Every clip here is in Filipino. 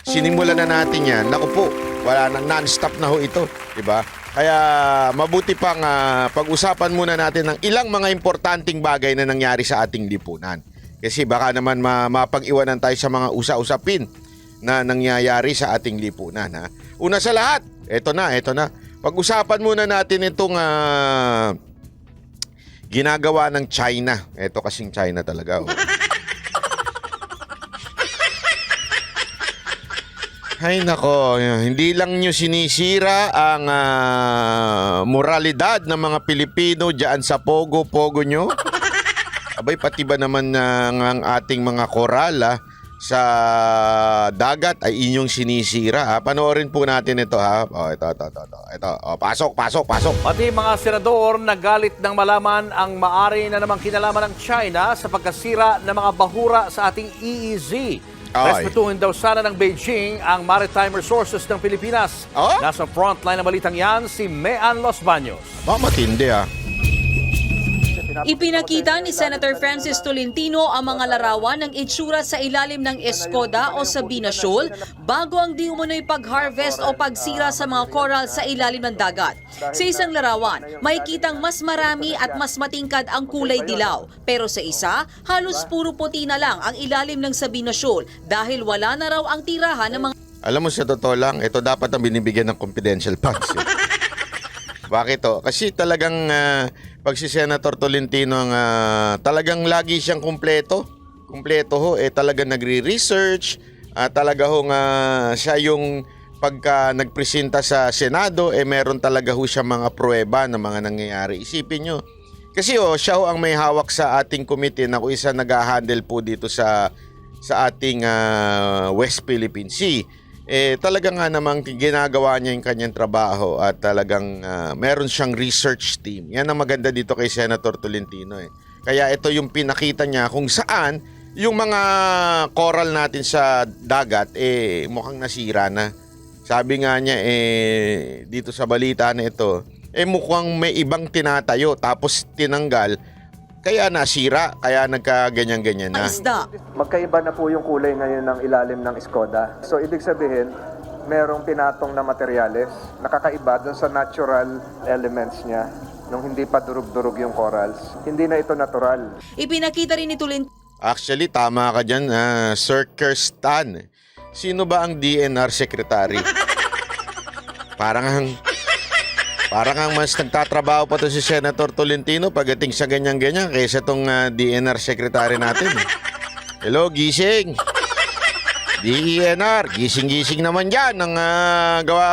Sinimulan na natin yan. Naku po, wala nang non-stop na ho ito. Diba? Kaya mabuti pang pag-usapan muna natin ng ilang mga importanteng bagay na nangyari sa ating lipunan. Kasi baka naman mapag-iwanan tayo sa mga usa-usapin na nangyayari sa ating lipunan. Ha? Una sa lahat, eto na. Pag-usapan muna natin itong ginagawa ng China. Eto kasing China talaga. Oh. Ay nako, hindi lang nyo sinisira ang moralidad ng mga Pilipino dyan sa pogo-pogo nyo. Abay, pati ba naman ang ating mga koral sa dagat ay inyong sinisira. Panoorin po natin ito ha. Ito. Pasok. Pati mga senador nagalit ng malaman ang maari na namang kinalaman ng China sa pagkasira ng mga bahura sa ating EEZ. Respetuhin daw sana ng Beijing ang maritime resources ng Pilipinas. Nasa frontline ng balitang yan si Mean Los Baños. Matindi ha. Ipinakita ni Senator Francis Tolentino ang mga larawan ng itsura sa ilalim ng Escoda o Sabina Shoal bago ang di umano'y pag-harvest o pagsira sa mga coral sa ilalim ng dagat. Sa isang larawan, makikitang mas marami at mas matingkad ang kulay dilaw. Pero sa isa, halos puro puti na lang ang ilalim ng Sabina Shoal dahil wala na raw ang tirahan ng mga... Alam mo, sa totoo lang, ito dapat ang binibigyan ng confidential funds. Bakit to? Kasi talagang pag si Senator Tolentino talagang lagi siyang kumpleto ho, talagang nagre-research, talaga ho siya yung pagka nagpresenta sa Senado, meron talaga ho siya mga pruweba ng mga nangyayari. Isipin nyo, kasi siya ho ang may hawak sa ating committee na isa nag-handle po dito sa ating West Philippine Sea. Talaga nga namang ginagawa niya yung kanyang trabaho at talagang meron siyang research team. Yan ang maganda dito kay Senator Tolentino. Kaya ito yung pinakita niya kung saan yung mga coral natin sa dagat mukhang nasira na. Sabi nga niya dito sa balita na ito, mukhang may ibang tinatayo tapos tinanggal. Kaya nasira, kaya nagkaganyan-ganyan na. Magkaiba na po yung kulay ngayon ng ilalim ng Escoda. So ibig sabihin, merong pinatong na materyales, nakakaiba dun sa natural elements niya, nung hindi pa durug-durug yung corals. Hindi na ito natural. Ipinakita rin ni Tolentino. Actually, tama ka dyan, Sir Kirstan. Sino ba ang DNR Secretary? Parang ang mas nagtatrabaho pa to si Senator Tolentino pagdating sa ganyan-ganyan kaysa tong DNR Secretary natin. Hello, gising! DENR, gising-gising naman dyan ng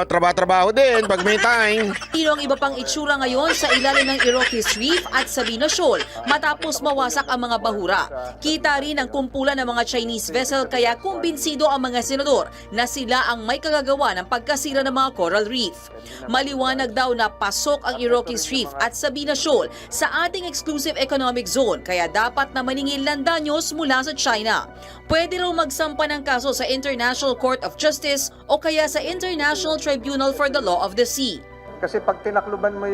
trabaho din pag may time. Ang iba pang itsura ngayon sa ilalim ng Iroquois Reef at Sabina Shoal matapos mawasak ang mga bahura. Kita rin ang kumpulan ng mga Chinese vessel kaya kumbinsido ang mga senador na sila ang may kagagawa ng pagkasira ng mga coral reef. Maliwanag daw na pasok ang Iroquois Reef at Sabina Shoal sa ating exclusive economic zone kaya dapat na maningil ng danyos mula sa China. Pwede raw magsampa ng kaso sa International Court of Justice o kaya sa International Tribunal for the Law of the Sea. Kasi pag tinakluban mo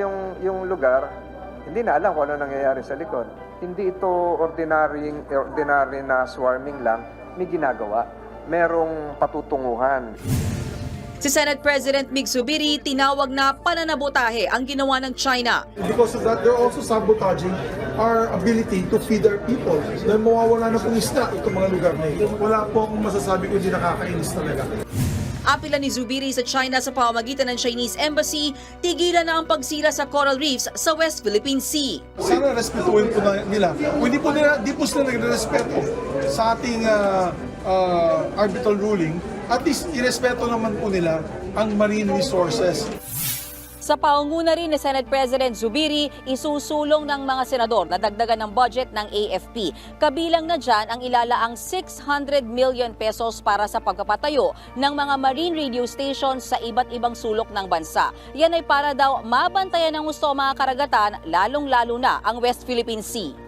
yung lugar, hindi na alam kung ano nangyayari sa likod. Hindi ito ordinary na swarming lang, may ginagawa. Merong patutunguhan. Si Senate President Mig Zubiri tinawag na pananabotahe ang ginawa ng China. Because of that, they're also sabotaging our ability to feed our people. Dahil mawawala na pong isda itong mga lugar na ito. Wala po akong masasabi kung hindi nakakainis talaga. Apila ni Zubiri sa China sa pamamagitan ng Chinese Embassy, tigilan na ang pagsira sa coral reefs sa West Philippine Sea. Sana respetuhin po nila. Kung hindi po sila nagre-respeto sa ating arbitral ruling, at least irespeto naman po nila ang marine resources. Sa paunguna rin ni Senate President Zubiri, isusulong ng mga senador na dagdagan ng budget ng AFP. Kabilang na dyan ang ilalaang 600 million pesos para sa pagpapatayo ng mga marine radio stations sa iba't ibang sulok ng bansa. Yan ay para daw mabantayan ng gusto mga karagatan, lalong-lalo na ang West Philippine Sea.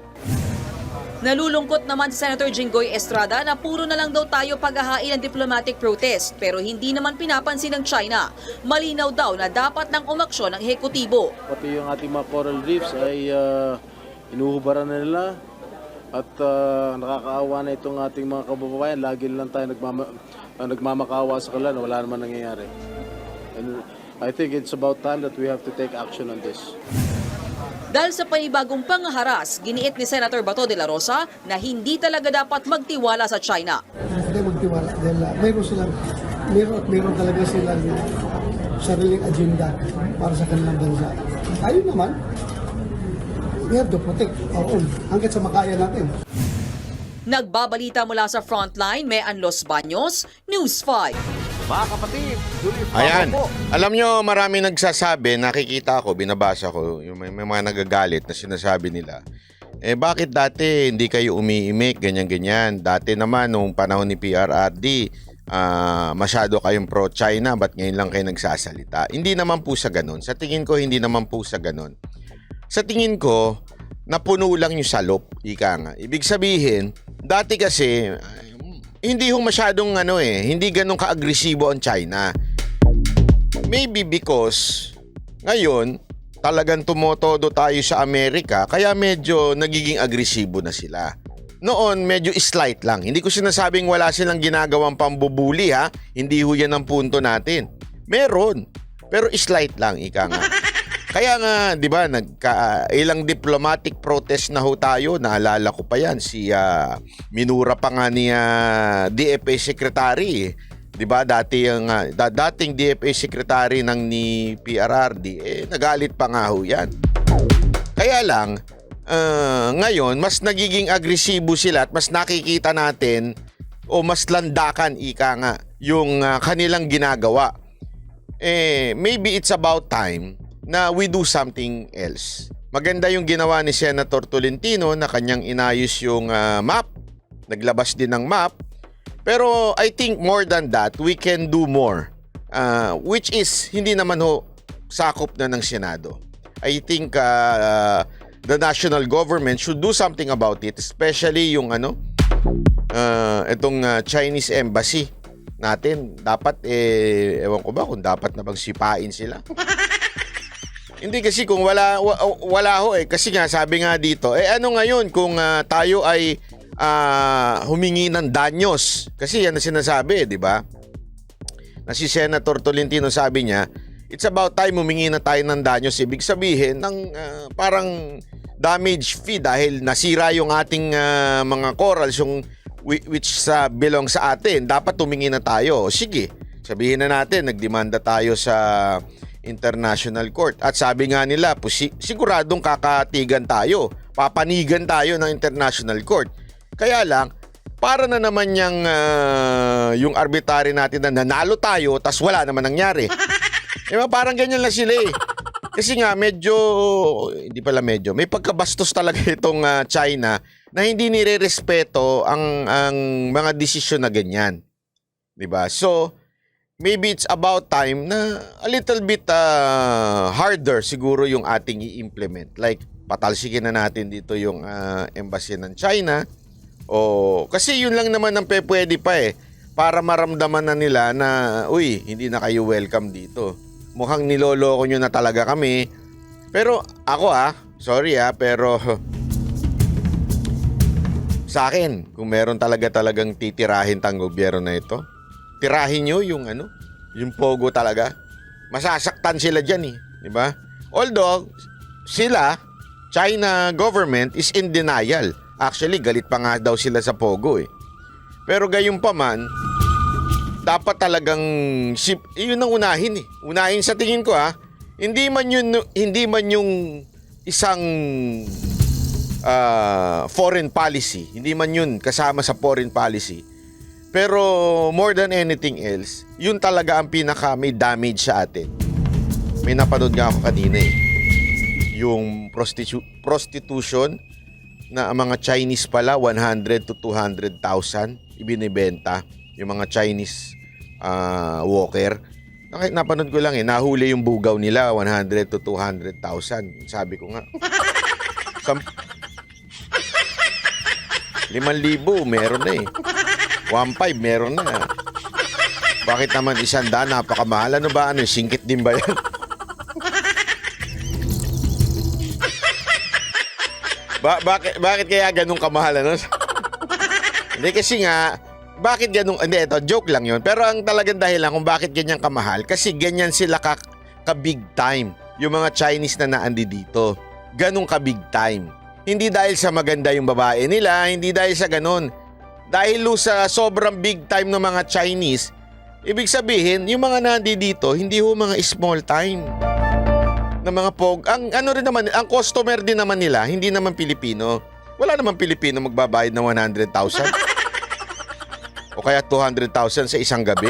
Nalulungkot naman si Senator Jinggoy Estrada na puro na lang daw tayo paghahain ng diplomatic protest pero hindi naman pinapansin ng China. Malinaw daw na dapat nang umaksyon ng ehekutibo. Pati yung ating mga coral reefs ay inuhubaran na nila At nakakaawa na itong ating mga kababayan. Lagi lang tayo nagmamakawa sa kanila na wala naman nangyayari. And I think it's about time that we have to take action on this. Dahil sa panibagong pangaharas, giniit ni Senator Bato de la Rosa na hindi talaga dapat magtiwala sa China. Hindi magtiwala dahil mayroon talaga silang sariling agenda para sa kanilang bansa. Tayo naman, we have to protect our own hanggat sa makaya natin. Nagbabalita mula sa Frontline, Mean Los Baños, News 5. Mga kapatid, Julius Ayan. Bato po. Alam nyo, marami nagsasabi, nakikita ko, binabasa ko, yung may mga nagagalit na sinasabi nila, bakit dati hindi kayo umiimik, ganyan-ganyan? Dati naman, nung panahon ni PRRD, masyado kayong pro-China, ba't ngayon lang kayo nagsasalita? Hindi naman po sa ganun. Sa tingin ko, hindi naman po sa ganun. Sa tingin ko, napuno lang yung salop, ika nga. Ibig sabihin, dati kasi, hindi ho masyadong hindi ganun ka-agresibo ang China. Maybe because ngayon talagang tumotodo tayo sa Amerika kaya medyo nagiging agresibo na sila. Noon medyo slight lang. Hindi ko sinasabing wala silang ginagawang pambubuli ha. Hindi ho yan ang punto natin. Meron. Pero slight lang ika nga. Kaya nga, 'di ba, ilang diplomatic protest na ho tayo, naalala ko pa 'yan, si minura pa nga ni DFA Secretary, 'di ba? Dating DFA Secretary ni PRRD, nagalit pa nga ho 'yan. Kaya lang ngayon mas nagiging agresibo sila at mas nakikita natin o mas landakan ika nga yung kanilang ginagawa. Maybe it's about time na we do something else. Maganda yung ginawa ni Senator Tolentino na kanyang inayos yung map. Naglabas din ng map. Pero I think more than that, we can do more. Which is, hindi naman ho sakop na ng Senado. I think the national government should do something about it. Especially yung itong Chinese embassy natin. Dapat, ewan ko ba kung dapat na bang sipain sila. Hindi kasi kung wala ho kasi nga sabi nga dito ano ngayon kung tayo ay humingi ng danyos kasi yan na sinasabi, di ba? Na si Senator Tolentino sabi niya, it's about time humingi na tayo ng danyos. Ibig sabihin ng parang damage fee dahil nasira yung ating mga corals yung which belong sa atin. Dapat humingi na tayo. Sige, sabihin na natin nagdemanda tayo sa International Court. At sabi nga nila, siguradong kakatigan tayo. Papanigan tayo ng International Court. Kaya lang, para na naman yung arbitrary natin na nanalo tayo tas wala naman nangyari. Parang ganyan lang sila eh. Kasi nga may pagkabastos talaga itong China na hindi nire-respeto ang mga desisyon na ganyan. 'Di ba? So, maybe it's about time na a little bit harder siguro yung ating i-implement. Like, patalsikin na natin dito yung embassy ng China. Kasi yun lang naman ang pwede pa para maramdaman na nila na, uy, hindi na kayo welcome dito. Mukhang niloloko nyo na talaga kami. Pero ako sorry pero sa akin, kung meron talagang titirahin tang gobyerno na ito, tirahin nyo yung pogo talaga. Masasaktan sila dyan di ba? Although, China government is in denial. Actually, galit pa nga daw sila sa pogo Pero gayon pa man, dapat talagang, yun ang unahin Unahin sa tingin ko hindi man yung isang foreign policy. Hindi man yun kasama sa foreign policy. Pero more than anything else, yun talaga ang pinaka may damage sa atin. May napanood nga ako kanina yung prostitution na ang mga Chinese pala 100 to 200,000 ibinibenta yung mga Chinese walker. Napanood ko lang nahuli yung bugaw nila 100 to 200,000. Sabi ko nga 5,000 meron na 1.5 meron na. Bakit naman 100 napakamahal? Ano ba? Singkit din ba yan? Bakit kaya ganun kamahal, ano? Hindi, kasi nga, bakit ganun, hindi, ito, joke lang yun. Pero ang talagang dahilan kung bakit ganyan kamahal, kasi ganyan sila ka-big time, yung mga Chinese na naandi dito. Ganun ka-big time. Hindi dahil sa maganda yung babae nila, hindi dahil sa ganun. Dahil sa sobrang big time ng mga Chinese, ibig sabihin, yung mga nandi dito, hindi ho mga small time na mga ang ano rin naman, ang customer din naman nila, hindi naman Pilipino. Wala naman Pilipino magbabayad ng 100,000 o kaya 200,000 sa isang gabi.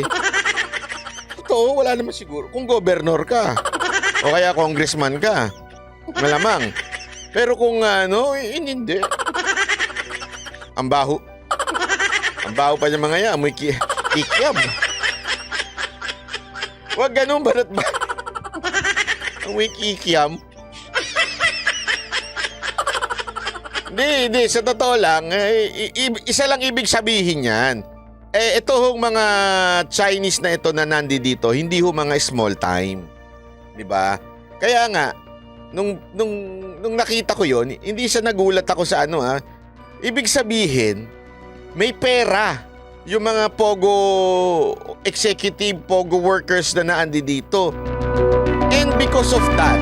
Totoo, wala naman siguro. Kung gobernador ka o kaya congressman ka, malamang. Pero kung hindi. Ang baho. Ang baho pa niya mga yan, amoy kikiam. Huwag ganun, barat ba? Amoy kikiam. Hindi, sa totoo lang, isa lang ibig sabihin yan. Ito hong mga Chinese na ito na nandi dito, hindi ho mga small time. 'Di ba? Kaya nga, nung nakita ko yon, hindi sa nagulat ako sa Ibig sabihin, may pera yung mga executive pogo workers na naandi dito. And because of that,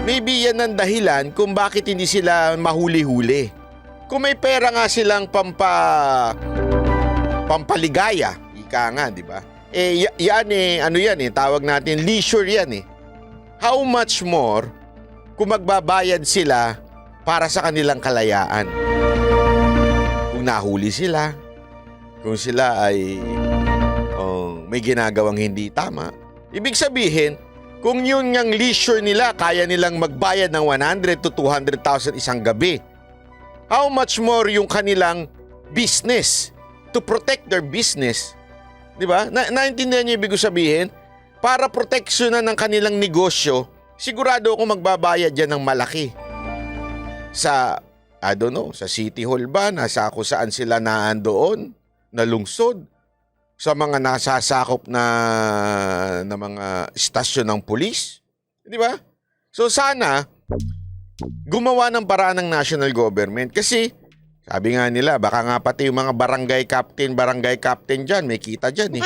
maybe yan ang dahilan kung bakit hindi sila mahuli-huli. Kung may pera nga silang pampaligaya, ika nga, di ba? Tawag natin leisure yan eh. How much more kung magbabayad sila para sa kanilang kalayaan? Kung nahuli sila, kung sila ay may ginagawang hindi tama, ibig sabihin, kung yun ngang leisure nila, kaya nilang magbayad ng 100 to 200,000 isang gabi. How much more yung kanilang business to protect their business? Di ba? Naintindihan niyo ibig sabihin? Para proteksyonan ng kanilang negosyo, sigurado ako magbabayad yan ng malaki. Sa, sa City Hall ba? Nasa kung saan sila naandoon? Na lungsod? Sa mga nasasakop na mga istasyon ng pulis? Di ba? So sana, gumawa ng paraan ng national government. Kasi, sabi nga nila, baka nga pati yung mga barangay captain dyan, may kita dyan eh.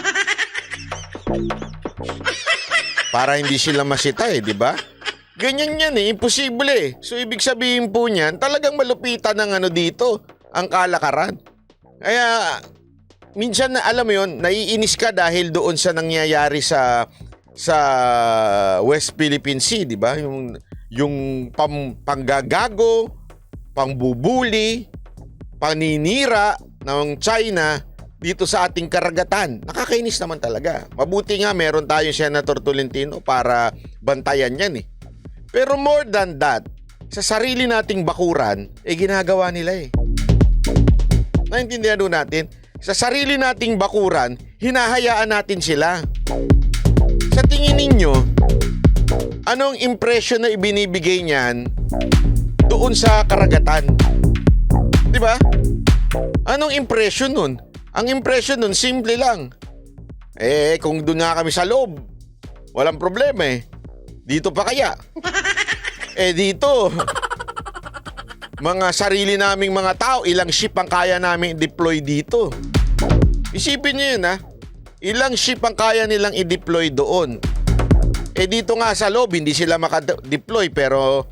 Para hindi sila masita eh, di ba? Ganyan yan eh, imposible eh. So ibig sabihin po niyan, talagang malupitan ng dito, ang kalakaran. Kaya, minsan na alam mo yun, naiinis ka dahil doon sa nangyayari sa West Philippine Sea, di ba? Yung panggagago, pangbubuli, paninira ng China dito sa ating karagatan. Nakakainis naman talaga. Mabuti nga meron tayong Senator Tolentino para bantayan yan eh. Pero more than that, sa sarili nating bakuran, ginagawa nila eh. Naintindihan doon natin? Sa sarili nating bakuran, hinahayaan natin sila. Sa tingin ninyo, anong impression na ibinibigay niyan doon sa karagatan? Di ba? Anong impression nun? Ang impression nun, simple lang. Kung doon nga kami sa loob, walang problema eh. Dito pa kaya? Dito, mga sarili naming mga tao, ilang ship ang kaya namin i-deploy dito. Isipin niyo yun ilang ship ang kaya nilang i-deploy doon. Dito nga sa loob, hindi sila maka-deploy pero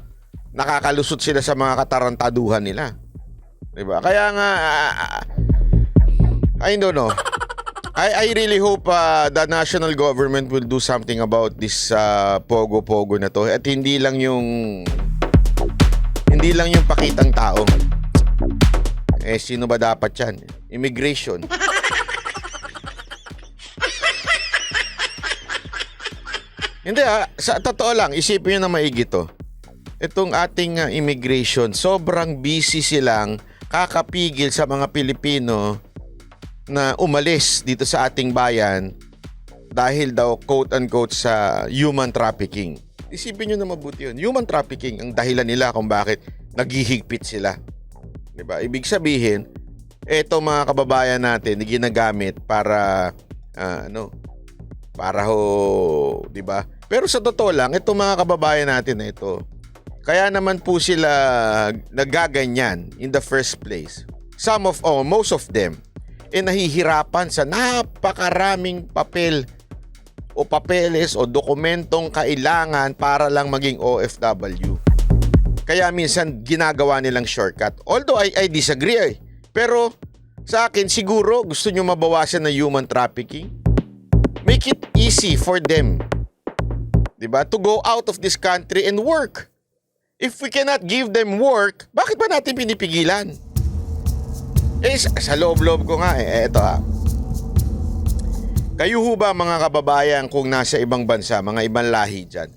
nakakalusot sila sa mga katarantaduhan nila. Diba? Kaya nga, I don't know. I really hope the national government will do something about this pogo-pogo na to. At hindi lang yung pakitang tao. Sino ba dapat yan? Immigration. Hindi sa totoo lang, isipin nyo na maigi to. Itong ating immigration, sobrang busy silang kakapigil sa mga Pilipino na umalis dito sa ating bayan dahil daw quote-unquote sa human trafficking. Isipin nyo na mabuti yun. Human trafficking ang dahilan nila kung bakit naghihigpit sila. Diba? Ibig sabihin, eto mga kababayan natin ginagamit para para diba? Pero sa totoo lang, itong mga kababayan natin na ito, Kaya naman po sila nagaganyan in the first place. Most of them, nahihirapan sa napakaraming papel o papeles o dokumentong kailangan para lang maging OFW. Kaya minsan ginagawa nilang shortcut. Although I disagree. Pero sa akin siguro gusto nyo mabawasan na human trafficking. Make it easy for them, diba, to go out of this country and work. If we cannot give them work, bakit ba natin pinipigilan? Sa loob-loob ko nga eto ha. Kayo ho ba mga kababayan kung nasa ibang bansa, mga ibang lahi dyan?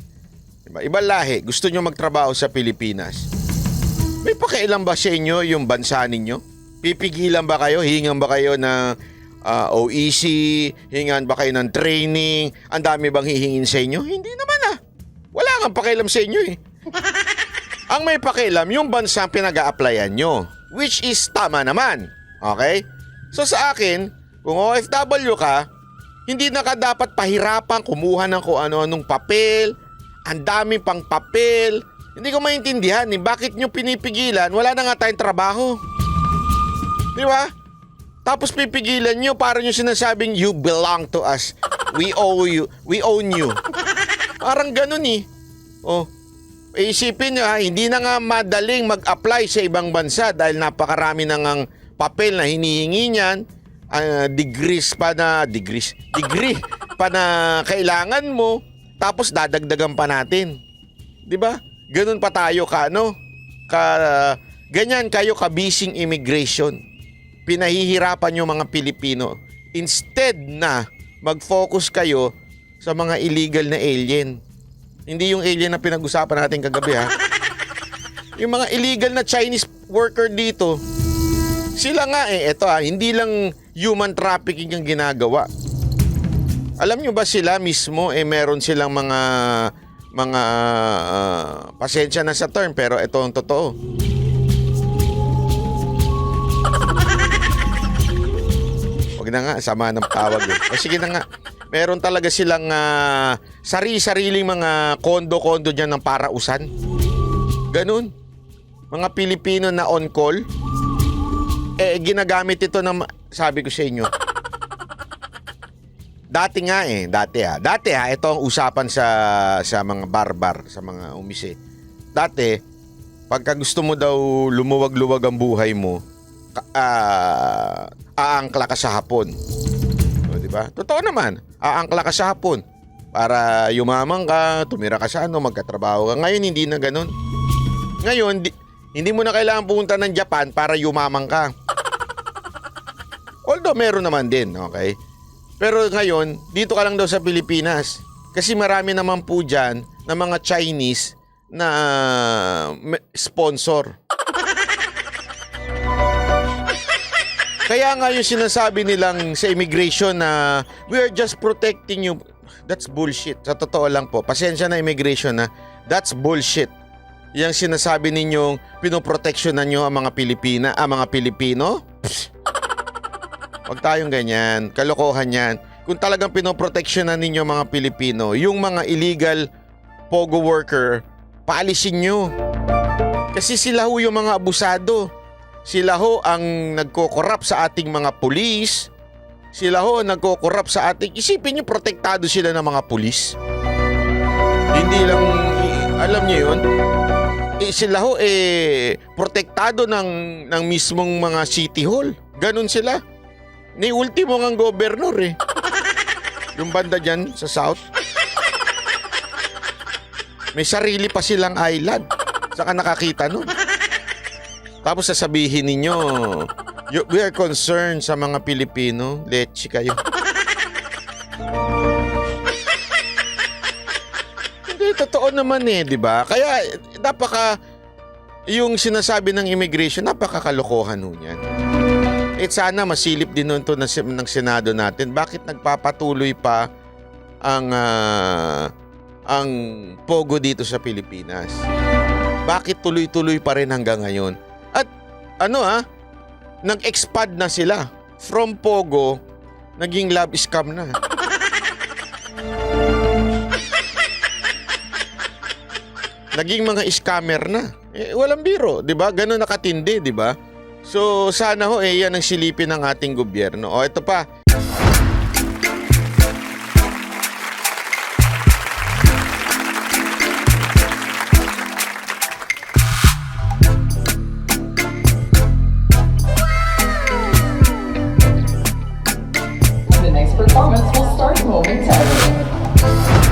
Diba? Ibang lahi, gusto nyo magtrabaho sa Pilipinas. May pakialam ba sa inyo yung bansa ninyo? Pipigilan ba kayo? Hingan ba kayo ng OEC? Hingan ba kayo ng training? Ang dami bang hihingin sa inyo? Hindi naman Wala kang pakialam sa inyo Ang may pakialam, yung bansang pinag-a-applyan nyo. Which is tama naman. Okay? So sa akin, kung OFW ka, hindi na ka dapat pahirapan kumuha ng kung ano-anong papel. Ang dami pang papel. Hindi ko maintindihan bakit nyo pinipigilan. Wala na nga tayong trabaho. Di ba? Tapos pipigilan nyo para nyo sinasabing you belong to us. We owe you. We own you. Parang ganun isipin nyo hindi na nga madaling mag-apply sa ibang bansa dahil napakarami na ngang papel na hinihingi niyan. Degree pa na kailangan mo, tapos dadagdagan pa natin. 'Di ba? Ganun pa tayo ganyan kayo kabising immigration. Pinahihirapan yung mga Pilipino instead na mag-focus kayo sa mga illegal na alien. Hindi yung alien na pinag-usapan natin kagabi Yung mga illegal na Chinese worker dito, sila nga hindi lang human trafficking ang ginagawa. Alam nyo ba sila mismo meron silang mga pasensya na sa term pero ito ang totoo. Wag na nga, sama ng tawag sige na nga. Meron talaga silang sariling mga kondo-kondo dyan ng parausan. Ganun. Mga Pilipino na on call. Ginagamit ito ng, sabi ko sa inyo. Dati ito ang usapan sa mga barbar, sa mga umise. Dati, pagka gusto mo daw lumuwag-luwag ang buhay mo, aangkla ka sa hapon. Diba? Totoo naman, aangkla ka sa hapon para yumaman ka, tumira ka sa magkatrabaho ka. Ngayon, hindi na ganun. Ngayon, hindi mo na kailangan pumunta ng Japan para yumaman ka. Although meron naman din, okay? Pero ngayon, dito ka lang daw sa Pilipinas. Kasi marami naman po dyan na mga Chinese na sponsor. Kaya nga yung sinasabi nilang sa immigration na we are just protecting you. That's bullshit. Sa totoo lang po. Pasensya na immigration that's bullshit. Yang sinasabi ninyong pinoproteksyonan nyo ang mga Pilipino? Huwag tayong ganyan. Kalokohan yan. Kung talagang pinoproteksyonan ninyo mga Pilipino, yung mga illegal pogo worker, paalisin nyo. Kasi sila ho yung mga abusado. Sila ho ang nagko-corrupt sa ating mga pulis. Sila ho ang nagko-corrupt sa ating... Isipin nyo, protektado sila ng mga pulis. Hindi lang... Alam nyo yun? Sila ho protektado ng mismong mga city hall. Ganun sila. Ni ultimo ng gobernur Yung banda dyan sa south. May sarili pa silang island. Saka nakakita nun. Tapos sasabihin ninyo, we are concerned sa mga Pilipino. Leche kayo. Hindi, totoo naman di ba? Kaya yung sinasabi ng immigration, napakakalokohan ho yan. Sana masilip din nun ito ng Senado natin. Bakit nagpapatuloy pa ang pogo dito sa Pilipinas? Bakit tuloy-tuloy pa rin hanggang ngayon? At nag-expand na sila. From pogo, naging love scam na. naging mga scammer na. Walang biro, 'di ba? Ganun nakatindi, 'di ba? So sana ho yan ang silipin ng ating gobyerno. O ito pa. The next performance will start momentarily.